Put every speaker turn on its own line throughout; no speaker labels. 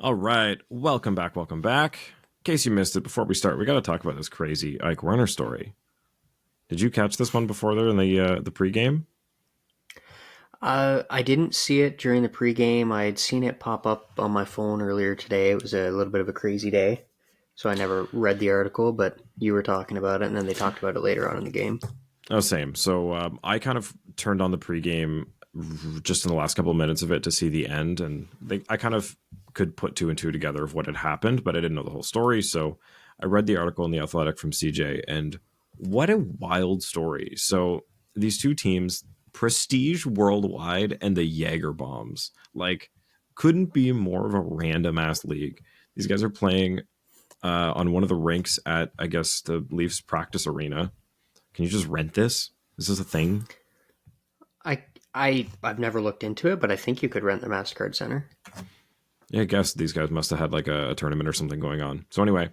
All right, welcome back, welcome back. In case you missed it, before we start, we got to talk about this crazy Ike Runner story. Did you catch this one before there in the pregame?
I didn't see it during the pregame. I had seen it pop up on my phone earlier today. It was a little bit of a crazy day, so I never read the article, but you were talking about it, and then they talked about it later on in the game.
Oh, same. So I kind of turned on the pregame just in the last couple of minutes of it to see the end, and I kind of could put two and two together of what had happened, but I didn't know the whole story. So I read the article in The Athletic from CJ, and what a wild story. So these two teams, Prestige Worldwide and the Jaeger Bombs, like, couldn't be more of a random ass league. These guys are playing on one of the rinks at, I guess, the Leafs practice arena. Can you just rent this? Is this a thing?
I've never looked into it, but I think you could rent the MasterCard Center.
Yeah, I guess these guys must have had like a tournament or something going on. So anyway,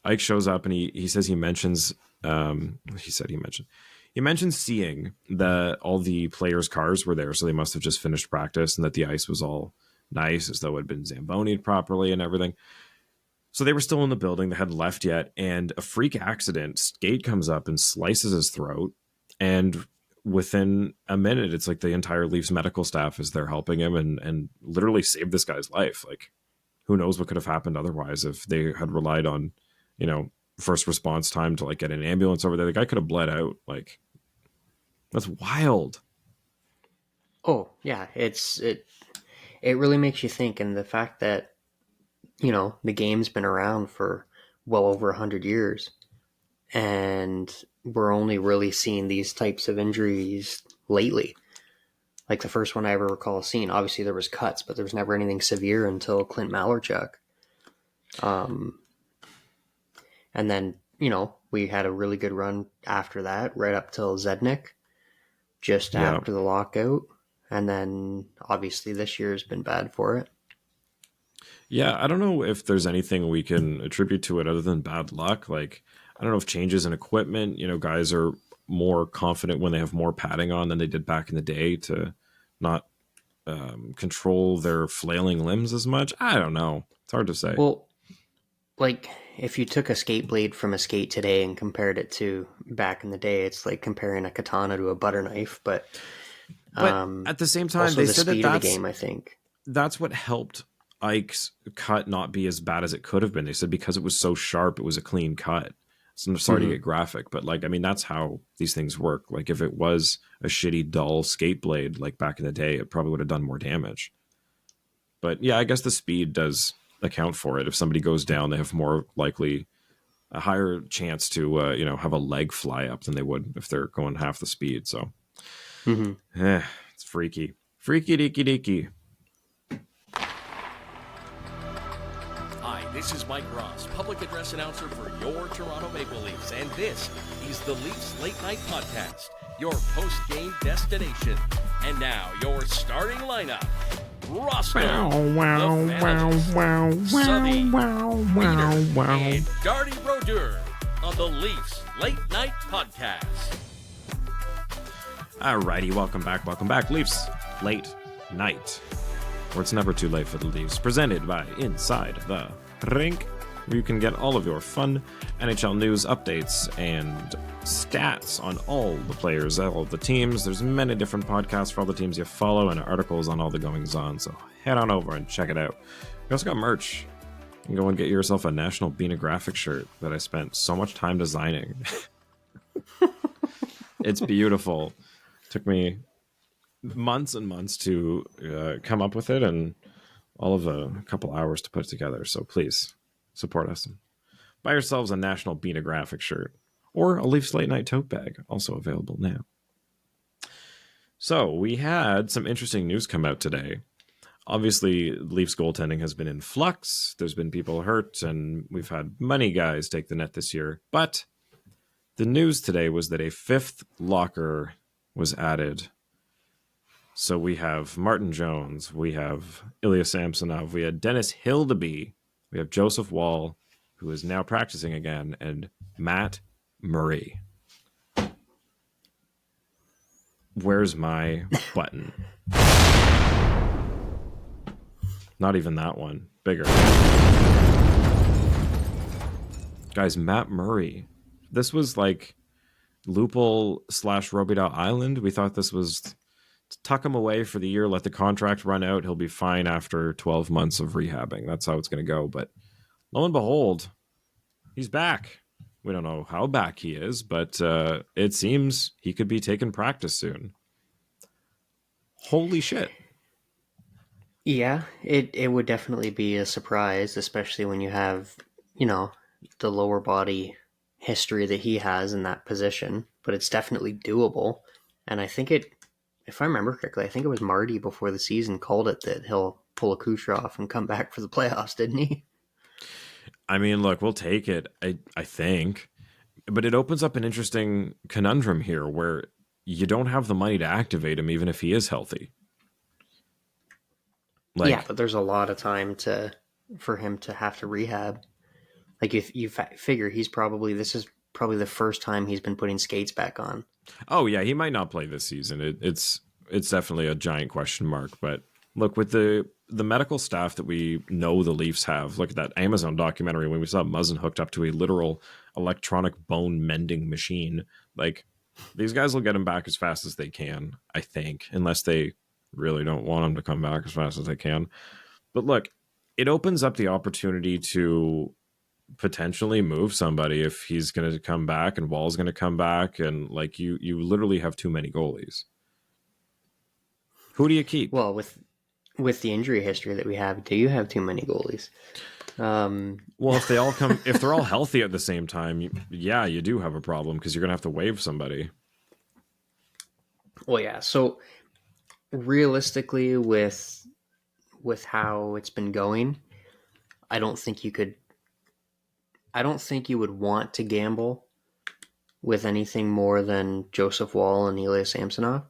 Ike shows up and he says he mentions he mentions seeing that all the players' cars were there, so they must have just finished practice and that the ice was all nice as though it had been Zambonied properly and everything. So they were still in the building, they hadn't left yet, and a freak accident, Skate comes up and slices his throat, and within a minute, it's like the entire Leafs medical staff is there helping him and literally saved this guy's life. Like, who knows what could have happened otherwise if they had relied on, first response time to like get an ambulance over there. The guy could have bled out. Like, that's wild.
Oh yeah, it really makes you think, and the fact that the game's been around for well over 100 years, and we're only really seeing these types of injuries lately. Like the first one I ever recall seeing, obviously there was cuts, but there was never anything severe until Clint Malarchuk. And then, we had a really good run after that, right up till Zednik, just after the lockout. And then obviously this year has been bad for it.
Yeah, I don't know if there's anything we can attribute to it other than bad luck. Like, I don't know if changes in equipment, guys are more confident when they have more padding on than they did back in the day to not control their flailing limbs as much. I don't know. It's hard to say.
Well, like if you took a skate blade from a skate today and compared it to back in the day, it's like comparing a katana to a butter knife. But
at the same time,
also
they
the
said
speed
that
of the game, I think.
That's what helped Ike's cut not be as bad as it could have been. They said because it was so sharp, it was a clean cut. So I'm sorry to get graphic, but that's how these things work. Like if it was a shitty, dull skate blade, like back in the day, it probably would have done more damage. But yeah, I guess the speed does account for it. If somebody goes down, they have more likely a higher chance to, have a leg fly up than they would if they're going half the speed. So it's freaky. Freaky deaky deaky.
This is Mike Ross, public address announcer for your Toronto Maple Leafs, and this is the Leafs Late Night Podcast, your post-game destination. And now, your starting lineup. Roscoe, the Fanatics, Sunny, Wiener, and Darty Brodeur on the Leafs Late Night Podcast.
Alrighty, welcome back. Leafs Late Night, where it's never too late for the Leafs, presented by Inside the Rink, where you can get all of your fun NHL news, updates, and stats on all the players, all of the teams. There's many different podcasts for all the teams you follow and articles on all the goings-on, so head on over and check it out. We also got merch. You can go and get yourself a National Biehn graphic shirt that I spent so much time designing. It's beautiful. Took me months and months to come up with it, and all of a couple hours to put it together. So please support us and buy yourselves a National Biehn graphic shirt or a Leafs Late Night tote bag, also available now. So we had some interesting news come out today. Obviously, Leafs goaltending has been in flux. There's been people hurt, and we've had many guys take the net this year. But the news today was that a fifth locker was added. So we have Martin Jones, we have Ilya Samsonov, we had Dennis Hildeby, we have Joseph Wall, who is now practicing again, and Matt Murray. Where's my button? Not even that one. Bigger. Guys, Matt Murray. This was like Loophole / Robidoux Island. We thought this was to tuck him away for the year, let the contract run out. He'll be fine after 12 months of rehabbing. That's how it's going to go. But lo and behold, he's back. We don't know how back he is, but it seems he could be taking practice soon. Holy shit.
Yeah, it would definitely be a surprise, especially when you have, the lower body history that he has in that position. But it's definitely doable. And I think if I remember correctly, I think it was Marty before the season called it that he'll pull a Kucherov and come back for the playoffs, didn't he?
I mean, look, we'll take it, I think. But it opens up an interesting conundrum here where you don't have the money to activate him even if he is healthy.
Yeah, but there's a lot of time for him to have to rehab. Like, if you figure this is probably the first time he's been putting skates back on.
Oh, yeah, he might not play this season. It's definitely a giant question mark. But look, with the medical staff that we know the Leafs have, look at that Amazon documentary when we saw Muzzin hooked up to a literal electronic bone mending machine. Like, these guys will get him back as fast as they can, I think, unless they really don't want him to come back as fast as they can. But look, it opens up the opportunity to potentially move somebody if he's going to come back and Wall's going to come back, and like you literally have too many goalies. Who do you keep?
Well, with the injury history that we have, do you have too many goalies?
Well, if they're all healthy at the same time, you do have a problem because you're going to have to waive somebody.
Well, yeah. So realistically, with how it's been going, I don't think you would want to gamble with anything more than Joseph Woll and Ilya Samsonov.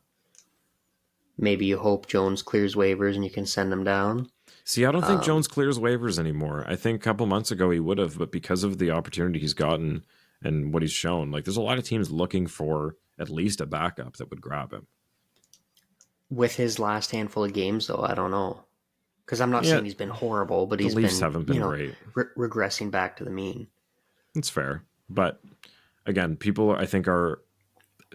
Maybe you hope Jones clears waivers and you can send them down.
See, I don't think Jones clears waivers anymore. I think a couple months ago he would have, but because of the opportunity he's gotten and what he's shown, like there's a lot of teams looking for at least a backup that would grab him.
With his last handful of games, though, I don't know. Because I'm not saying he's been horrible, but he's
haven't been great.
Regressing back to the mean.
It's fair. But again, people I think are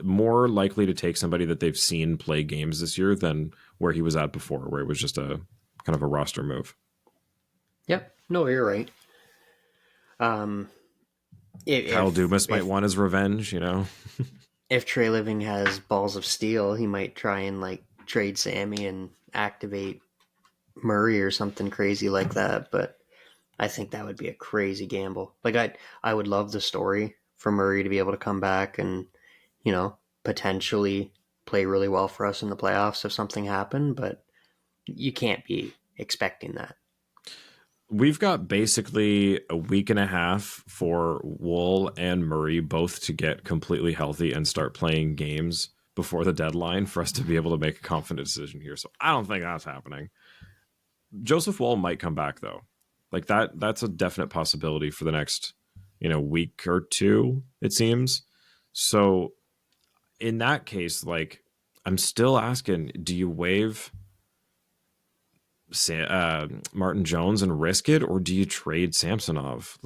more likely to take somebody that they've seen play games this year than where he was at before, where it was just a kind of a roster move.
Yep. No, you're right.
Kyle Dubas might want his revenge,
If Trey Living has balls of steel, he might try and trade Sammy and activate Murray or something crazy like that. But I think that would be a crazy gamble. I would love the story for Murray to be able to come back and, potentially play really well for us in the playoffs if something happened, but you can't be expecting that.
We've got basically a week and a half for Woll and Murray both to get completely healthy and start playing games before the deadline for us to be able to make a confident decision here. So I don't think that's happening. Joseph Woll might come back though. That's a definite possibility for the next, week or two, it seems. So in that case, I'm still asking, do you waive Martin Jones and risk it, or do you trade Samsonov?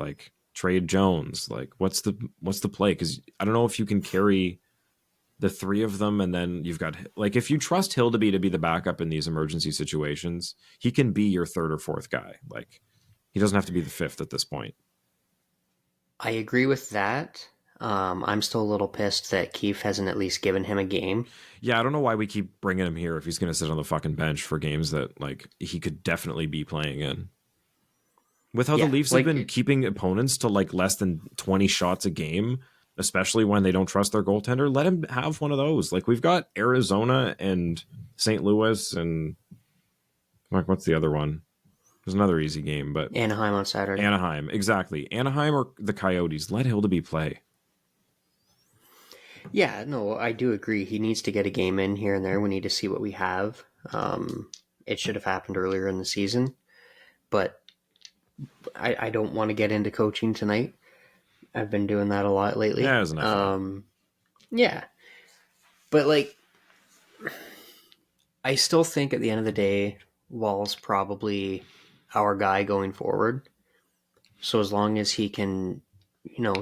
Trade Jones? What's the play? Because I don't know if you can carry the three of them, and then you've got if you trust Hildeby to be the backup in these emergency situations, he can be your third or fourth guy. He doesn't have to be the fifth at this point.
I agree with that. I'm still a little pissed that Keefe hasn't at least given him a game.
Yeah, I don't know why we keep bringing him here if he's going to sit on the fucking bench for games that he could definitely be playing in. With how the Leafs have been keeping opponents to less than 20 shots a game, especially when they don't trust their goaltender, let him have one of those. We've got Arizona and St. Louis and what's the other one? There's another easy game, but
Anaheim on Saturday.
Anaheim, exactly. Anaheim or the Coyotes. Let Hildeby play.
Yeah, no, I do agree. He needs to get a game in here and there. We need to see what we have. It should have happened earlier in the season, but I don't want to get into coaching tonight. I've been doing that a lot lately.
Yeah, it was enough.
Yeah, but I still think at the end of the day, Wall's probably our guy going forward. So as long as he can,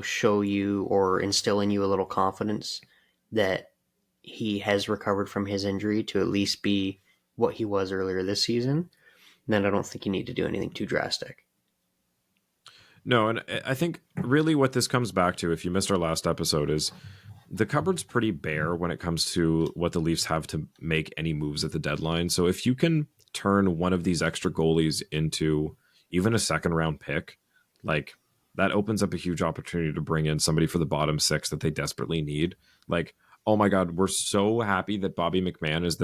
show you or instill in you a little confidence that he has recovered from his injury to at least be what he was earlier this season, then I don't think you need to do anything too drastic.
No, and I think really what this comes back to, if you missed our last episode, is the cupboard's pretty bare when it comes to what the Leafs have to make any moves at the deadline. So if you can turn one of these extra goalies into even a second round pick, like that opens up a huge opportunity to bring in somebody for the bottom six that they desperately need. Like, oh my God, we're so happy that Bobby McMahon is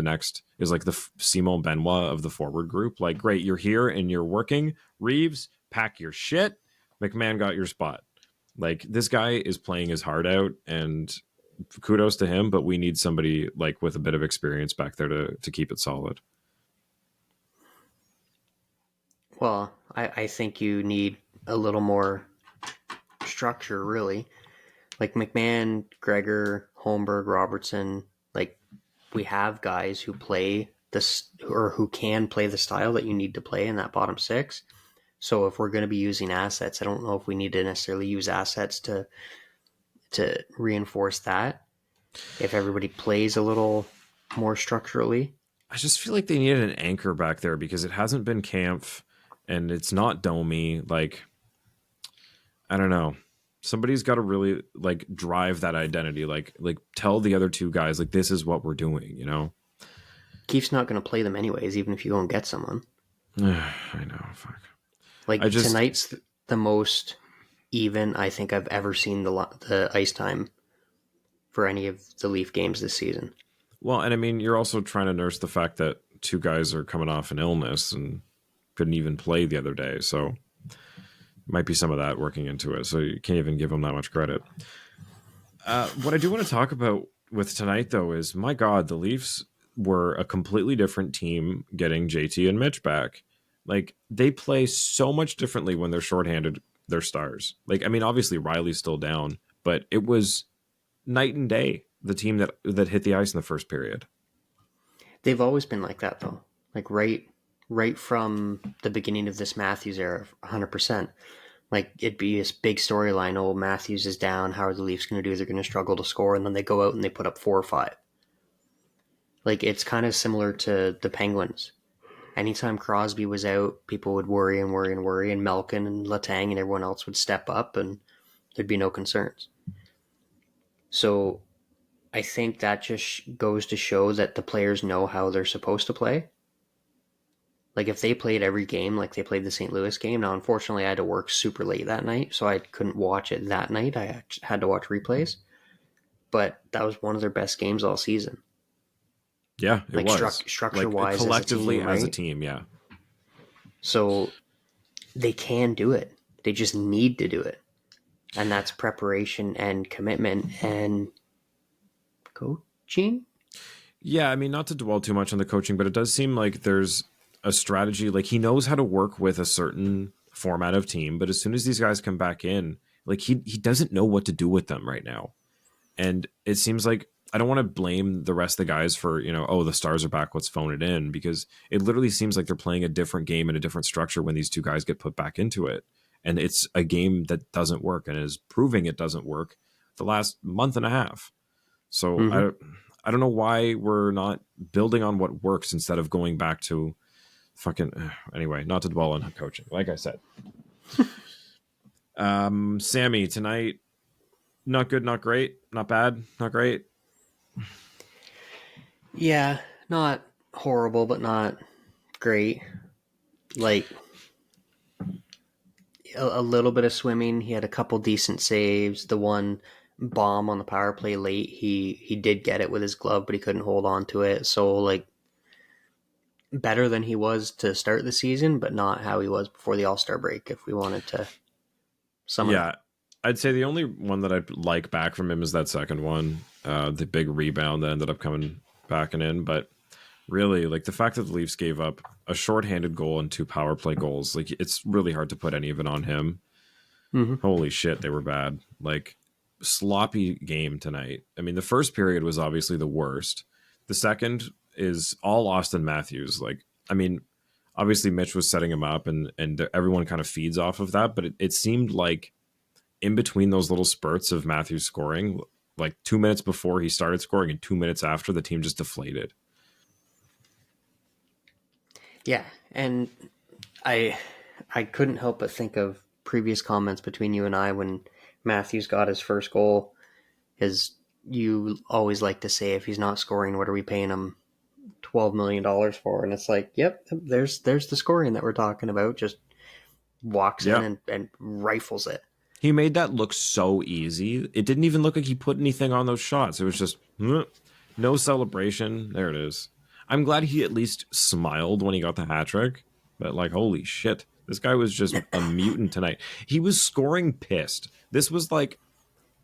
like the Simon Benoit of the forward group. Like, great, you're here and you're working. Reeves, pack your shit. McMahon got your spot. Like, this guy is playing his heart out, and kudos to him, but we need somebody like with a bit of experience back there to keep it solid.
Well, I think you need a little more structure, really. Like McMahon, Gregor, Holmberg, Robertson, like we have guys who play this or who can play the style that you need to play in that bottom six. So if we're going to be using assets, I don't know if we need to necessarily use assets to reinforce that. If everybody plays a little more structurally,
I just feel like they needed an anchor back there because it hasn't been Kampf and it's not Domi. Like, I don't know. Somebody's got to really like drive that identity. Like tell the other two guys, like, this is what we're doing,
Keefe's not going to play them anyways, even if you go and get someone.
I know. Fuck.
Like, tonight's the most even I think I've ever seen the ice time for any of the Leaf games this season.
Well, and I mean, you're also trying to nurse the fact that two guys are coming off an illness and couldn't even play the other day. So might be some of that working into it. So you can't even give them that much credit. What I do want to talk about with tonight, though, is, my God, the Leafs were a completely different team getting JT and Mitch back. Like, they play so much differently when they're shorthanded, their stars. Like, I mean, obviously Riley's still down, but it was night and day, the team that hit the ice in the first period.
They've always been like that, though. Like, right from the beginning of this Matthews era, 100%. Like, it'd be this big storyline, oh, Matthews is down, how are the Leafs going to do? They're going to struggle to score, and then they go out and they put up 4 or 5. Like, it's kind of similar to the Penguins. Anytime Crosby was out, people would worry, and Malkin and Letang and everyone else would step up, and there'd be no concerns. So I think that just goes to show that the players know how they're supposed to play. Like, if they played every game like they played the St. Louis game, now unfortunately I had to work super late that night, so I couldn't watch it that night. I had to watch replays. But that was one of their best games all season.
Yeah, it was.
Structure-wise,
collectively
as
a team, yeah.
So they can do it. They just need to do it. And that's preparation and commitment and coaching?
Yeah, I mean, not to dwell too much on the coaching, but it does seem like there's a strategy. Like, he knows how to work with a certain format of team, but as soon as these guys come back in, like, he doesn't know what to do with them right now. And it seems like, I don't want to blame the rest of the guys for, oh, the stars are back, let's phone it in, because it literally seems like they're playing a different game and a different structure when these two guys get put back into it. And it's a game that doesn't work and is proving it doesn't work the last month and a half. So I don't know why we're not building on what works instead of going back to fucking, anyway, not to dwell on coaching, like I said. Sammy, tonight, not good, not great, not bad, not great.
Yeah, not horrible, but not great. Like, a little bit of swimming. He had a couple decent saves. The one bomb on the power play late, he did get it with his glove, but he couldn't hold on to it. So, like, better than he was to start the season, but not how he was before the All-Star break, if we wanted to sum it up.
Yeah, I'd say the only one that I'd like back from him is that second one, the big rebound that ended up coming back and in. But really, like, the fact that the Leafs gave up a shorthanded goal and 2 power play goals, like, it's really hard to put any of it on him. Holy shit, they were bad. Like, sloppy game tonight. I mean, the first period was obviously the worst. The second is all Austin Matthews. Like, I mean, obviously Mitch was setting him up, and everyone kind of feeds off of that. But it seemed like in between those little spurts of Matthews scoring, like 2 minutes before he started scoring and 2 minutes after, the team just deflated.
Yeah, and I couldn't help but think of previous comments between you and I when Matthews got his first goal. Is you always like to say, if he's not scoring, what are we paying him $12 million for? And it's like, yep, there's the scoring that we're talking about. Just walks in and rifles it.
He made that look so easy. It didn't even look like he put anything on those shots. It was just no celebration. There it is. I'm glad he at least smiled when he got the hat trick. But like, holy shit, this guy was just a mutant tonight. He was scoring pissed. This was like,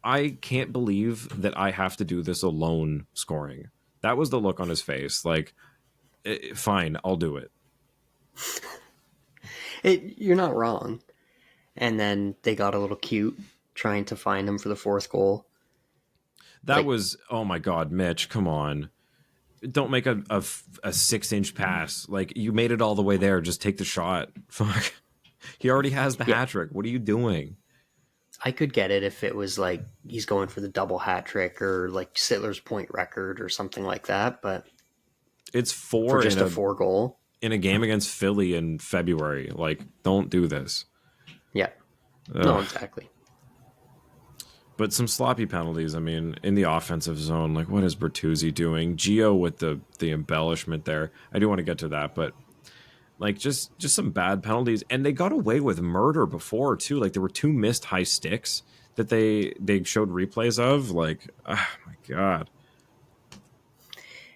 I can't believe that I have to do this alone scoring. That was the look on his face. Like, fine, I'll do it.
You're not wrong. And then they got a little cute trying to find him for the fourth goal.
That was, oh my God, Mitch, come on. Don't make a 6-inch pass. Like, you made it all the way there. Just take the shot. Fuck. He already has the hat trick. What are you doing?
I could get it if it was like he's going for the double hat trick or like Sittler's point record or something like that. But
it's for
just a 4 goal
in a game against Philly in February. Like, don't do this.
Yeah. No, exactly.
But some sloppy penalties. I mean, in the offensive zone, like, what is Bertuzzi doing? Gio with the embellishment there. I do want to get to that, but like just some bad penalties. And they got away with murder before too. Like, there were 2 missed high sticks that they showed replays of. Like, oh my God.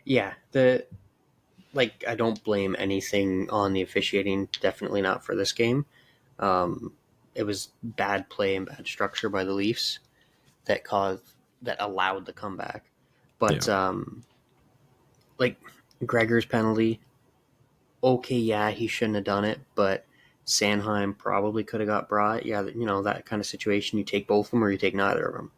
Yeah, I don't blame anything on the officiating. Definitely not for this game. It was bad play and bad structure by the Leafs that allowed the comeback. But like Gregor's penalty, okay, yeah, he shouldn't have done it, but Sanheim probably could have got brought. Yeah, that kind of situation, you take both of them or you take neither of them.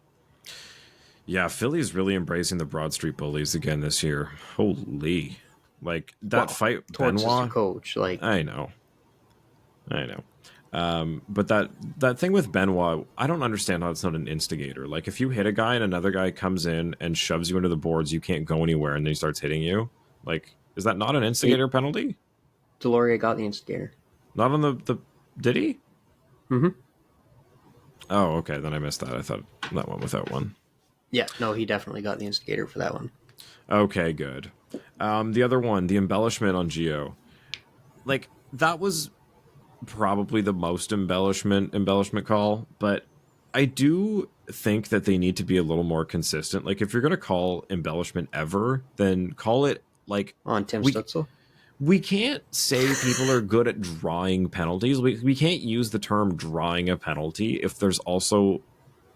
Yeah, Philly's really embracing the Broad Street Bullies again this year. Holy. Like, that fight,
Torts
Benoit,
is the coach. Like,
I know. But that thing with Benoit, I don't understand how it's not an instigator. Like, if you hit a guy and another guy comes in and shoves you into the boards, you can't go anywhere, and then he starts hitting you. Like, is that not an instigator penalty?
Deloria got the instigator.
Not on the did he?
Mm-hmm.
Oh, okay. Then I missed that. I thought that one without one.
Yeah, no, he definitely got the instigator for that one.
Okay, good. The other one, the embellishment on Gio. Like, that was probably the most embellishment call, but I do think that they need to be a little more consistent. Like, if you're going to call embellishment ever, then call it like
on Tim Stutzel.
We can't say people are good at drawing penalties. We can't use the term drawing a penalty if there's also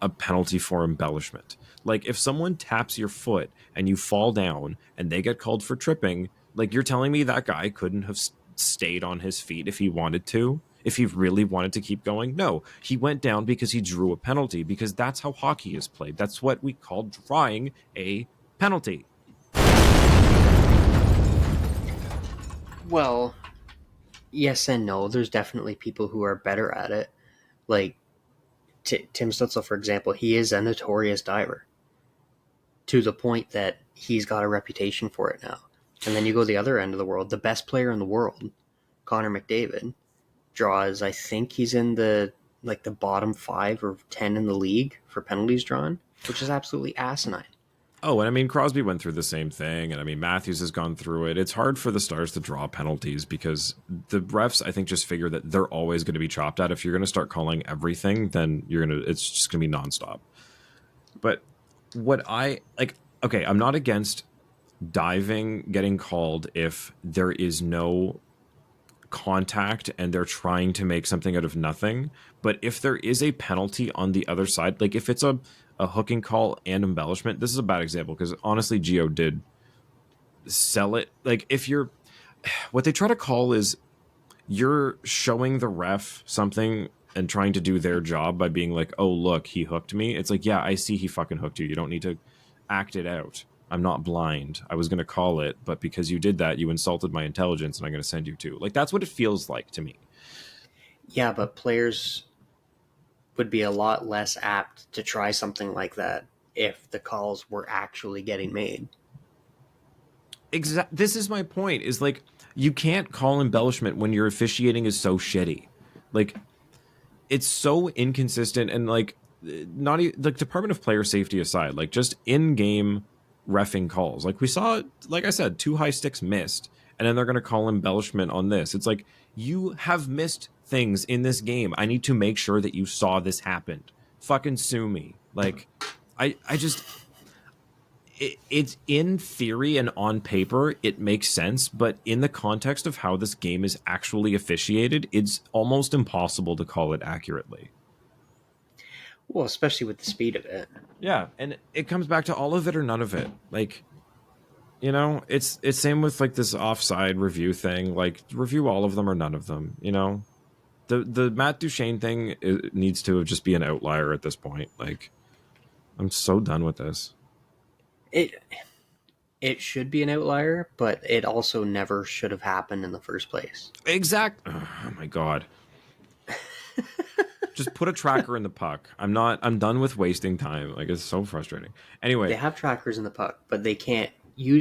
a penalty for embellishment. Like, if someone taps your foot and you fall down and they get called for tripping, like, you're telling me that guy couldn't have stayed on his feet if he wanted to? If he really wanted to keep going? No, he went down because he drew a penalty, because that's how hockey is played. That's what we call drawing a penalty.
Well, yes and no. There's definitely people who are better at it. Like Tim Stutzel, for example, he is a notorious diver to the point that he's got a reputation for it now. And then you go the other end of the world, the best player in the world, Connor McDavid, draws, I think he's in the bottom 5 or 10 in the league for penalties drawn, which is absolutely asinine.
Oh, and I mean, Crosby went through the same thing, and I mean, Matthews has gone through it. It's hard for the Stars to draw penalties because the refs, I think, just figure that they're always going to be chopped at. If you're going to start calling everything, then it's just going to be nonstop. But what okay, I'm not against diving getting called if there is no contact and they're trying to make something out of nothing. But if there is a penalty on the other side, like if it's a hooking call and embellishment, this is a bad example because honestly Gio did sell it. Like, if you're, what they try to call is you're showing the ref something and trying to do their job by being like, oh look, he hooked me. It's like, yeah, I see he fucking hooked you. You don't need to act it out. I'm not blind. I was going to call it, but because you did that, you insulted my intelligence, and I'm going to send you to. Like, that's what it feels like to me.
Yeah, but players would be a lot less apt to try something like that if the calls were actually getting made.
This is my point, is like, you can't call embellishment when your officiating is so shitty. Like, it's so inconsistent, and like, not even, like, Department of Player Safety aside, like, just in-game reffing calls. Like, we saw, like I said, 2 high sticks missed, and then they're going to call embellishment on this. It's like, you have missed things in this game. I need to make sure that you saw this happened. Fucking sue me. Like, I just... It's in theory and on paper, it makes sense, but in the context of how this game is actually officiated, it's almost impossible to call it accurately.
Well, especially with the speed of it.
Yeah, and it comes back to all of it or none of it. Like, you know, it's same with like this offside review thing. Like, review all of them or none of them. You know, the Matt Duchene thing needs to just be an outlier at this point. Like, I'm so done with this.
It should be an outlier, but it also never should have happened in the first place.
Oh my god. Just put a tracker in the puck. I'm done with wasting time. Like, it's so frustrating. Anyway,
they have trackers in the puck, but they can't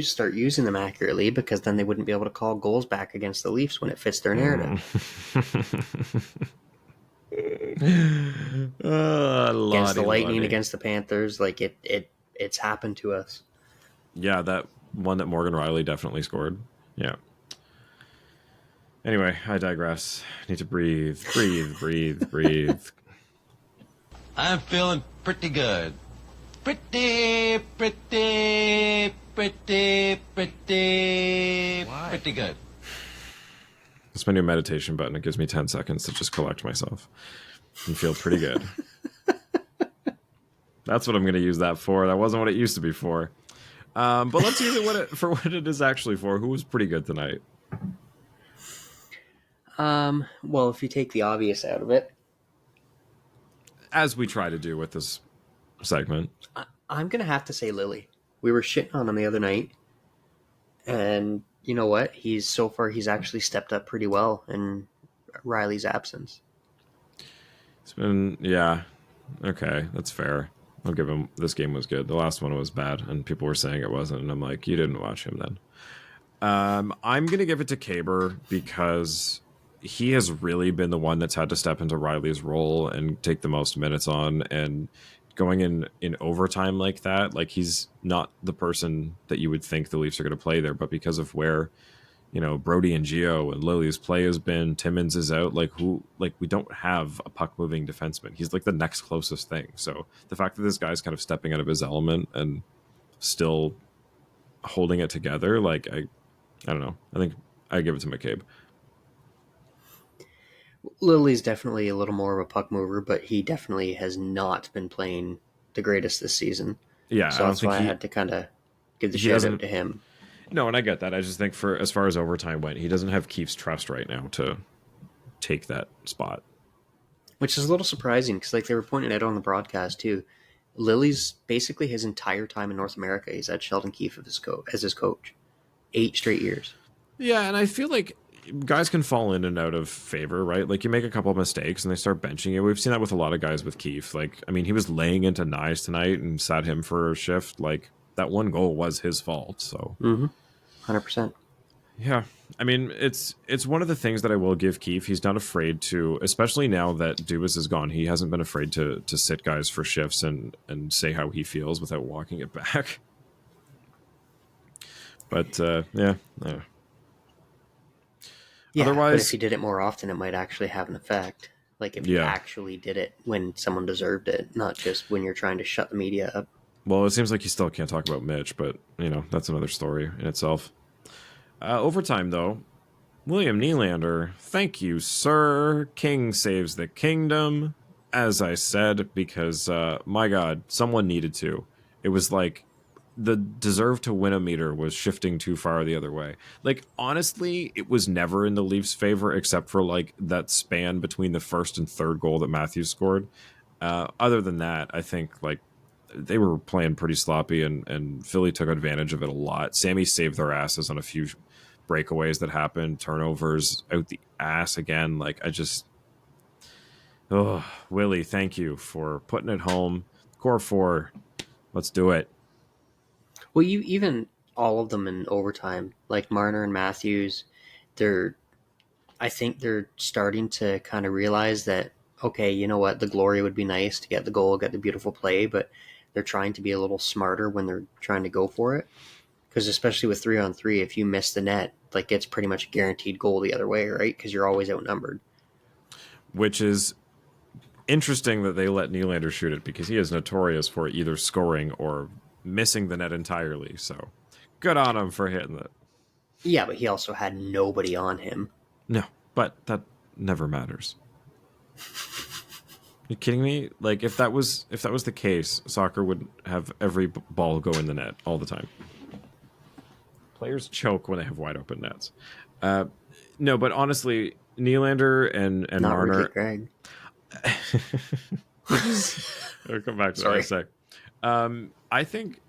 start using them accurately, because then they wouldn't be able to call goals back against the Leafs when it fits their narrative. Against the Lightning, against the Panthers, like it's happened to us.
Yeah, that one that Morgan Riley definitely scored. Yeah. Anyway, I digress. Need to breathe. Breathe.
I'm feeling pretty good. Pretty good.
It's my new meditation button. It gives me 10 seconds to just collect myself and feel pretty good. That's what I'm going to use that for. That wasn't what it used to be for. But let's use it for what it is actually for. Who was pretty good tonight?
Well, if you take the obvious out of it,
as we try to do with this segment,
I'm gonna have to say Lily. We were shitting on him the other night, and you know what? He's actually stepped up pretty well in Riley's absence.
It's been, okay, that's fair. I'll give him, this game was good. The last one was bad, and people were saying it wasn't, and I'm like, you didn't watch him then. I'm going to give it to Kaber, because he has really been the one that's had to step into Riley's role and take the most minutes on, and going in overtime like that, like, he's not the person that you would think the Leafs are going to play there, but because of where, you know, Brody and Gio and Lily's play has been, Timmins is out, we don't have a puck moving defenseman. He's like the next closest thing. So the fact that this guy's kind of stepping out of his element and still holding it together, like, I don't know. I think I give it to McCabe.
Lily's definitely a little more of a puck mover, but he definitely has not been playing the greatest this season.
Yeah,
so that's why I had to kind of give the shout out to him.
No, and I get that. I just think, for as far as overtime went, he doesn't have Keefe's trust right now to take that spot.
Which is a little surprising, because like they were pointing out on the broadcast too, Lily's basically his entire time in North America, he's had Sheldon Keefe as his coach. 8 straight years. Yeah,
and I feel like guys can fall in and out of favor, right? Like, you make a couple of mistakes and they start benching you. We've seen that with a lot of guys with Keefe. Like, I mean, he was laying into Nyes tonight and sat him for a shift. Like, that one goal was his fault. So
100%.
Yeah, I mean, it's one of the things that I will give Keefe. He's not afraid to, especially now that Dubas is gone, he hasn't been afraid to sit guys for shifts and say how he feels without walking it back. But yeah.
Otherwise, but if he did it more often, it might actually have an effect. Like, if he actually did it when someone deserved it, not just when you're trying to shut the media up.
Well, it seems like you still can't talk about Mitch, but, you know, that's another story in itself. Overtime, though. William Nylander, thank you, sir. King saves the kingdom, as I said, because, my God, someone needed to. It was like the deserve to win a meter was shifting too far the other way. Like, honestly, it was never in the Leafs' favor, except for, like, that span between the first and third goal that Matthews scored. Other than that, I think, like, they were playing pretty sloppy, and Philly took advantage of it a lot. Sammy saved their asses on a few breakaways that happened, turnovers out the ass again. Like, Willie, thank you for putting it home. Core 4, let's do it.
Well, you even all of them in overtime, like Marner and Matthews, I think they're starting to kind of realize that, okay, you know what, the glory would be nice to get the goal, get the beautiful play, but they're trying to be a little smarter when they're trying to go for it. Because especially with 3-on-3, if you miss the net, like, it's pretty much a guaranteed goal the other way, right? Because you're always outnumbered.
Which is interesting that they let Nylander shoot it, because he is notorious for either scoring or missing the net entirely. So good on him for hitting it.
Yeah, but he also had nobody on him.
No, but that never matters. You kidding me? Like, if that was the case, soccer would have every ball go in the net all the time. Players choke when they have wide open nets. No, but honestly, Nylander and
Not
Marner.
really Greg.
I'll come back to that in a sec. I think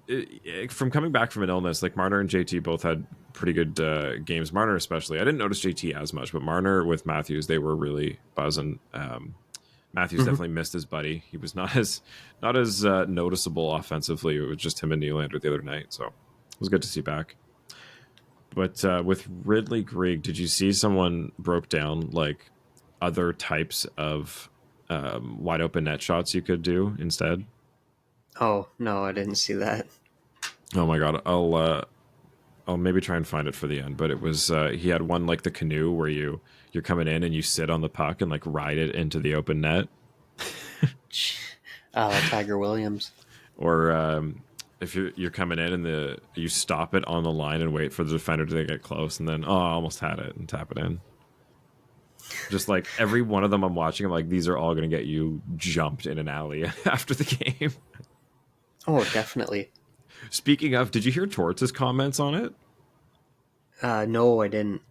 from coming back from an illness, like, Marner and JT both had pretty good games. Marner especially. I didn't notice JT as much, but Marner with Matthews, they were really buzzing. Matthews definitely missed his buddy. He was not as noticeable offensively. It was just him and Nylander the other night, so it was good to see back. But with Ridley Greig, did you see someone broke down like other types of wide open net shots you could do instead?
Oh, no, I didn't see that.
Oh my god, I'll maybe try and find it for the end. But it was he had one like the canoe where you're coming in and you sit on the puck and like ride it into the open net.
Tiger Williams.
Or if you're coming in and you stop it on the line and wait for the defender to get close, and then I almost had it, and tap it in. Just like every one of them I'm watching, I'm like, these are all going to get you jumped in an alley after the game.
Oh, definitely.
Speaking of, did you hear Torts' comments on it?
No, I didn't.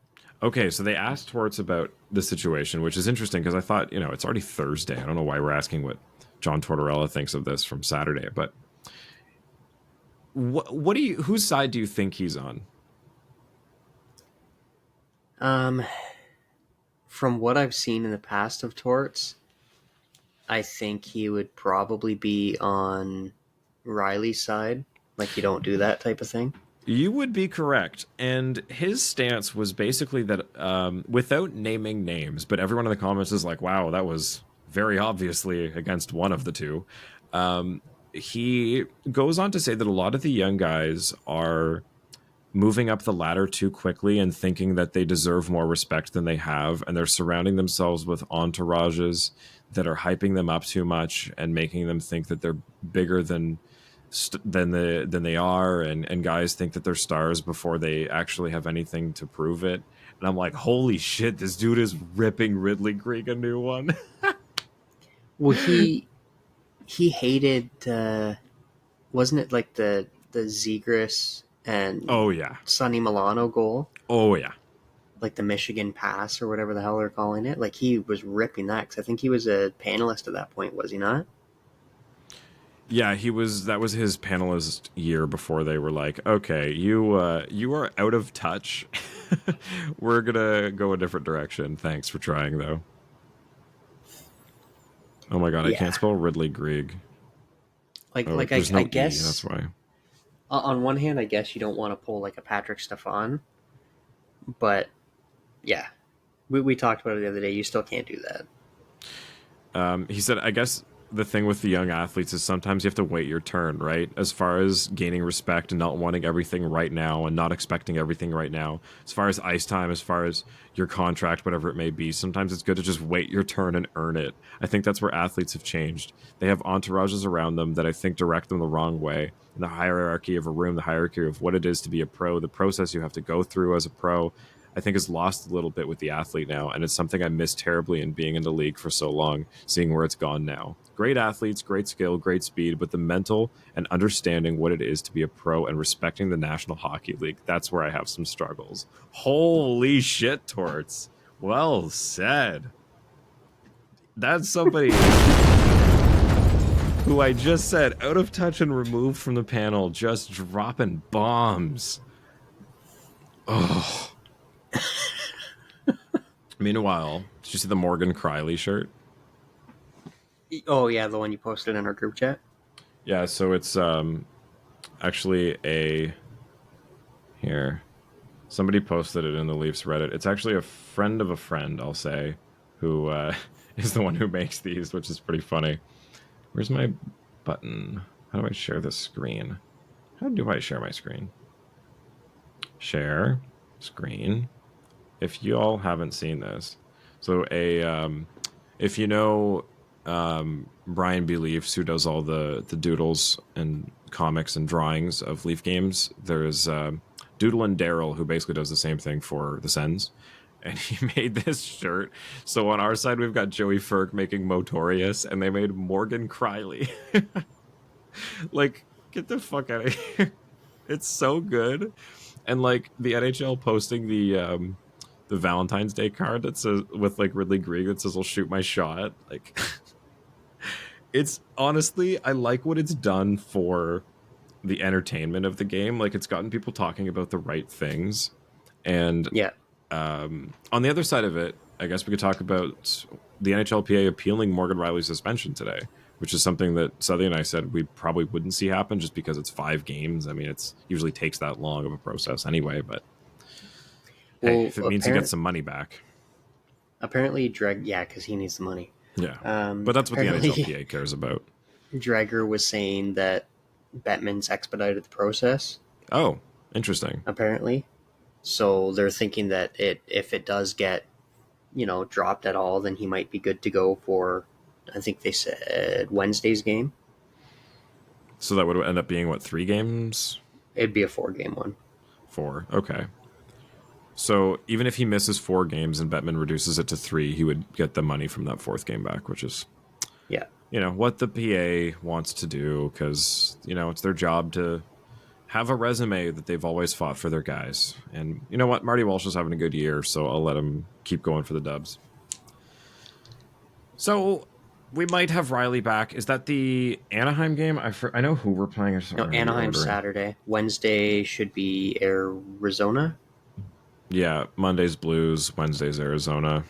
Okay, so they asked Torts about the situation, which is interesting because I thought, it's already Thursday. I don't know why we're asking what John Tortorella thinks of this from Saturday, but whose side do you think he's on?
From what I've seen in the past of Torts, I think he would probably be on Riley's side. Like, you don't do that type of thing.
You would be correct. And his stance was basically that, without naming names, but everyone in the comments is like, wow, that was very obviously against one of the two. He goes on to say that a lot of the young guys are moving up the ladder too quickly and thinking that they deserve more respect than they have, and they're surrounding themselves with entourages that are hyping them up too much and making them think that they're bigger than they are, and guys think that they're stars before they actually have anything to prove it. And I'm like, holy shit, this dude is ripping Ridley Greig a new one.
Well, he hated, wasn't it like the Zegras and Sonny Milano goal?
Oh yeah,
like the Michigan pass or whatever the hell they're calling it. Like, he was ripping that, because I think he was a panelist at that point, was he not?
Yeah, he was. That was his panelist year before they were like, okay, you are out of touch. We're gonna go a different direction. Thanks for trying, though. Oh my god, I can't spell Ridley Greig.
I guess
that's why.
On one hand, I guess you don't want to pull like a Patrick Stefan, but yeah, we talked about it the other day. You still can't do that.
He said, I guess the thing with the young athletes is sometimes you have to wait your turn, right? As far as gaining respect and not wanting everything right now and not expecting everything right now. As far as ice time, as far as your contract, whatever it may be, sometimes it's good to just wait your turn and earn it. I think that's where athletes have changed. They have entourages around them that I think direct them the wrong way. In the hierarchy of a room, the hierarchy of what it is to be a pro, the process you have to go through as a pro, I think is lost a little bit with the athlete now, and it's something I miss terribly in being in the league for so long, seeing where it's gone now. Great athletes, great skill, great speed, but the mental and understanding what it is to be a pro and respecting the National Hockey League, that's where I have some struggles. Holy shit, Torts. Well said. That's somebody... who I just said out of touch and removed from the panel, just dropping bombs. Oh. Meanwhile, did you see the Morgan Criley shirt?
Oh yeah, the one you posted in our group chat.
Yeah, so it's actually here. Somebody posted it in the Leafs Reddit. It's actually a friend of a friend, I'll say, who is the one who makes these, which is pretty funny. Where's my button? How do I share this screen? How do I share my screen? Share screen. If you all haven't seen this, so if you know Brian B. Leafs, who does all the doodles and comics and drawings of Leaf games, there's Doodle and Daryl, who basically does the same thing for the Sens, and he made this shirt. So on our side, we've got Joey Ferg making Motorius, and they made Morgan Criley. Like, get the fuck out of here! It's so good, and like the NHL posting the Valentine's Day card that says with like Ridley Greig that says "I'll shoot my shot." Like, it's honestly, I like what it's done for the entertainment of the game. Like, it's gotten people talking about the right things, and
Yeah.
on the other side of it, I guess we could talk about the NHLPA appealing Morgan Riley's suspension today, which is something that Southey and I said we probably wouldn't see happen just because it's 5 games. I mean, it's usually takes that long of a process anyway, but hey, if it means he gets some money back.
Apparently, because he needs the money.
Yeah, but that's what the NHLPA cares about.
Dreger was saying that Bettman's expedited the process.
Oh, interesting.
Apparently. So they're thinking that if it does get, dropped at all, then he might be good to go for, I think they said, Wednesday's game.
So that would end up being, what, 3 games?
It'd be a 4-game one.
4, okay. So even if he misses 4 games and Bettman reduces it to 3, he would get the money from that 4th game back, which is, what the PA wants to do, because, it's their job to have a resume that they've always fought for their guys. And you know what? Marty Walsh is having a good year, so I'll let him keep going for the Dubs. So we might have Riley back. Is that the Anaheim game? I know who we're playing.
No, Anaheim Saturday. Wednesday should be Arizona.
Yeah, Monday's Blues, Wednesday's Arizona.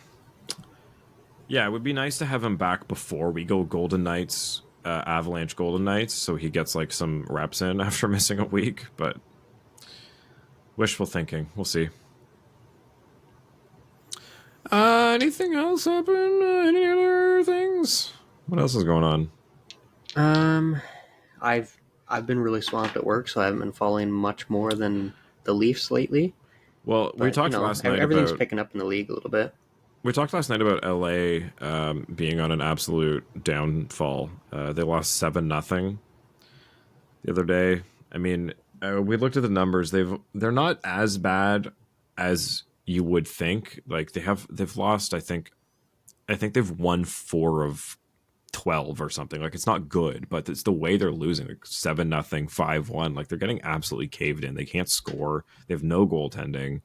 Yeah, it would be nice to have him back before we go Golden Knights, Avalanche Golden Knights, so he gets like some reps in after missing a week, but wishful thinking. We'll see. Anything else happen? Any other things? What else is going on?
I've been really swamped at work, so I haven't been following much more than the Leafs lately.
Well, we talked last night
everything's
about...
picking up in the league a little bit.
We talked last night about LA being on an absolute downfall. They lost 7-0 the other day. I mean, we looked at the numbers. They're not as bad as you would think. Like they've lost. I think they've won 4 of 12 or something. Like, it's not good, but it's the way they're losing. Like 7-0, 5-1. Like, they're getting absolutely caved in. They can't score. They have no goaltending.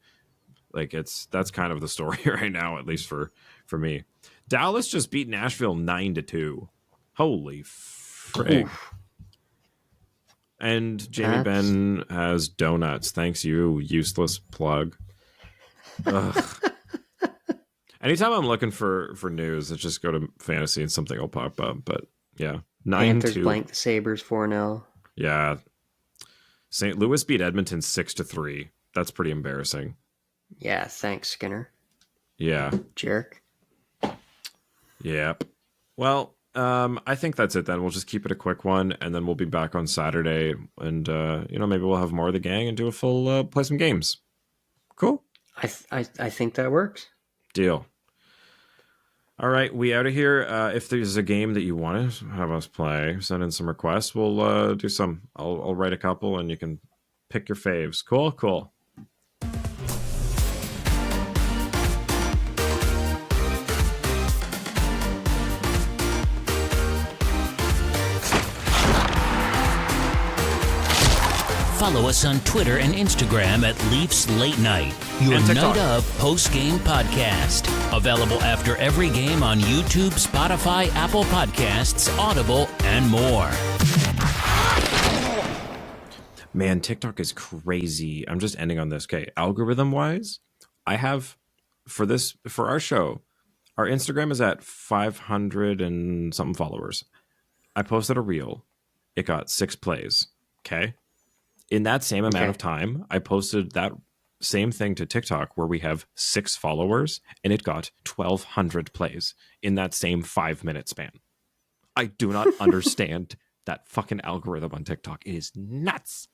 Like, that's kind of the story right now, at least for me. Dallas just beat Nashville 9-2. Holy frig. Oof. And Jamie Benn has donuts. Thanks, you useless plug. Ugh. Anytime I'm looking for news, I just go to fantasy and something will pop up. But yeah, 9-2.
Panthers blank the Sabres 4-0.
Yeah. St. Louis beat Edmonton 6-3. That's pretty embarrassing.
Yeah, thanks, Skinner.
Yeah.
Jerk.
Yep. Well, I think that's it then. We'll just keep it a quick one, and then we'll be back on Saturday, and maybe we'll have more of the gang and do a full play some games. Cool.
I think that works.
Deal. All right, we out of here. If there's a game that you want to have us play, send in some requests. We'll do some. I'll write a couple, and you can pick your faves. Cool.
Follow us on Twitter and Instagram at Leafs Late Night, your
And TikTok.
night of post-game podcast. Available after every game on YouTube, Spotify, Apple Podcasts, Audible, and more.
Man, TikTok is crazy. I'm just ending on this. Okay, algorithm-wise, I have for our show, our Instagram is at 500 and something followers. I posted a reel. It got 6 plays. Okay. In that same amount of time, I posted that same thing to TikTok where we have 6 followers and it got 1,200 plays in that same 5-minute span. I do not understand that fucking algorithm on TikTok. It is nuts.